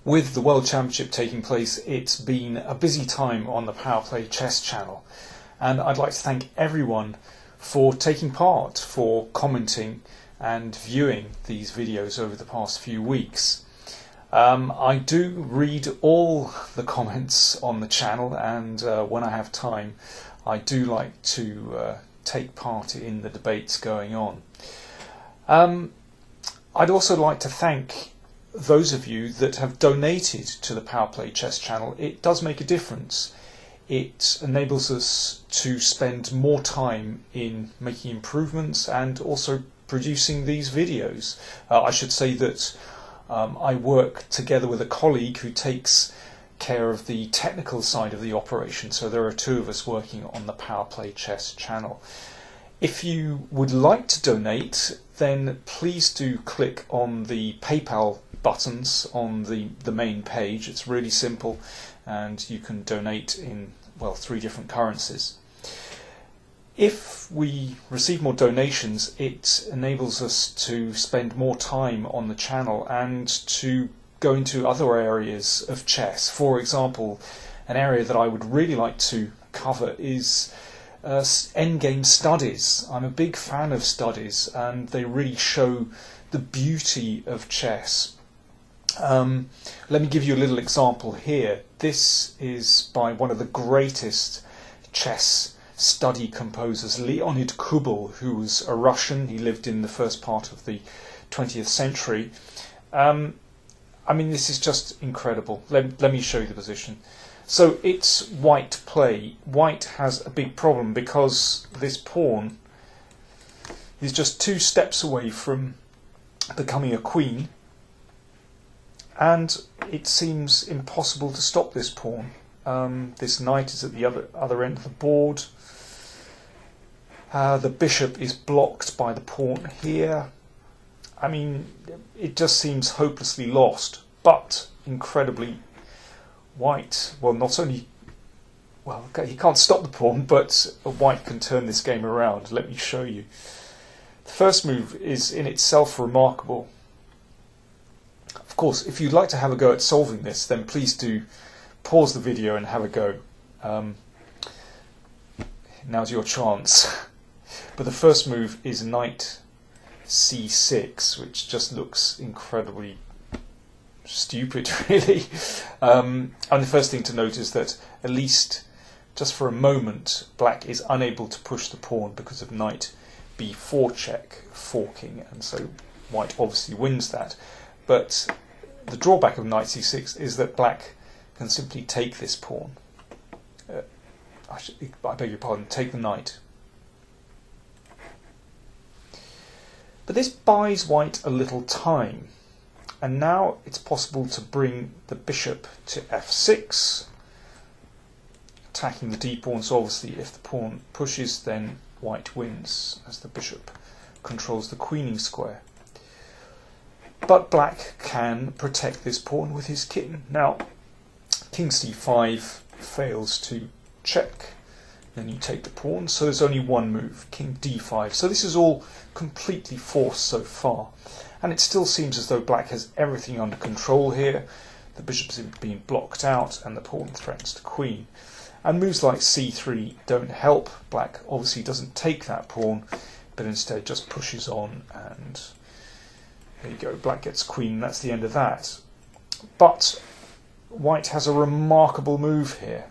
With the World Championship taking place, it's been a busy time on the Power Play Chess channel, and I'd like to thank everyone for taking part, for commenting and viewing these videos over the past few weeks. I do read all the comments on the channel, and when I have time I do like to take part in the debates going on. I'd also like to thank those of you that have donated to the Power Play Chess channel. It does make a difference. It enables us to spend more time in making improvements and also producing these videos. I should say that I work together with a colleague who takes care of the technical side of the operation, so there are two of us working on the Power Play Chess channel. If you would like to donate, then please do click on the PayPal buttons on the main page. It's really simple, and you can donate in, well, 3 different currencies. If we receive more donations, it enables us to spend more time on the channel and to go into other areas of chess. For example, an area that I would really like to cover is endgame studies. I'm a big fan of studies, and they really show the beauty of chess. Let me give you a little example here. This is by one of the greatest chess study composers, Leonid Kubbel, who was a Russian. He lived in the first part of the 20th century. I mean, this is just incredible. Let me show you the position. So it's white play. White has a big problem because this pawn is just 2 steps away from becoming a queen, and it seems impossible to stop this pawn. This knight is at the other end of the board. The bishop is blocked by the pawn here. I mean, it just seems hopelessly lost, but incredibly, white, well, not only, well, he can't stop the pawn, but white can turn this game around. Let me show you. The first move is in itself remarkable. Of course, if you'd like to have a go at solving this, then please do pause the video and have a go. Now's your chance. But the first move is knight c6, which just looks incredibly stupid, really. And the first thing to note is that, at least just for a moment, black is unable to push the pawn because of knight b4 check forking, and so white obviously wins that. But the drawback of knight c6 is that black can simply take this pawn. I beg your pardon, take the knight. But this buys white a little time, and now it's possible to bring the bishop to f6, attacking the d-pawn. So obviously if the pawn pushes, then white wins, as the bishop controls the queening square. But black can protect this pawn with his king. Now, king c5 fails to check. Then you take the pawn, so there's only one move, king d5. So this is all completely forced so far. And it still seems as though black has everything under control here. The bishop's being blocked out, and the pawn threatens the queen. And moves like c3 don't help. Black obviously doesn't take that pawn, but instead just pushes on, and there you go, black gets queen, and that's the end of that. But white has a remarkable move here.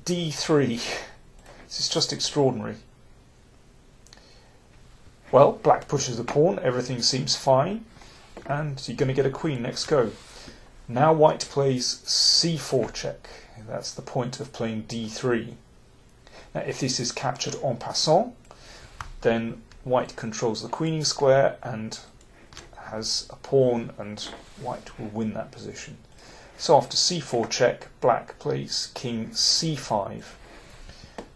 d3. This is just extraordinary. Well, black pushes the pawn, everything seems fine, and you're going to get a queen next go. Now white plays c4 check. That's the point of playing d3. Now if this is captured en passant, then white controls the queening square and has a pawn, and white will win that position. So after c4 check, black plays king c5,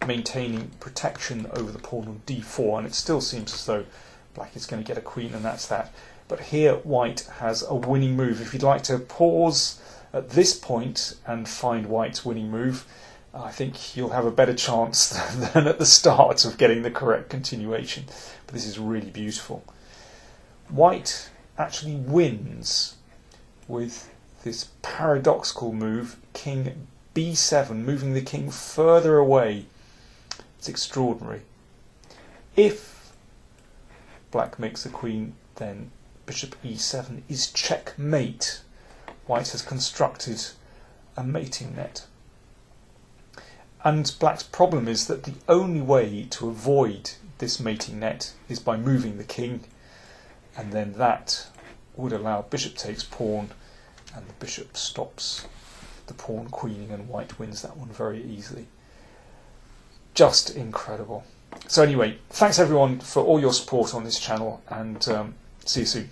maintaining protection over the pawn on d4, and it still seems as though black is going to get a queen, and that's that. But here white has a winning move. If you'd like to pause at this point and find white's winning move, I think you'll have a better chance than at the start of getting the correct continuation. But this is really beautiful. White actually wins with this paradoxical move, king b7, moving the king further away. It's extraordinary. If black makes the queen, then bishop e7 is checkmate. White has constructed a mating net. And black's problem is that the only way to avoid this mating net is by moving the king, and then that would allow bishop takes pawn, and the bishop stops the pawn queening, and white wins that one very easily. Just incredible. So anyway, thanks everyone for all your support on this channel, and see you soon.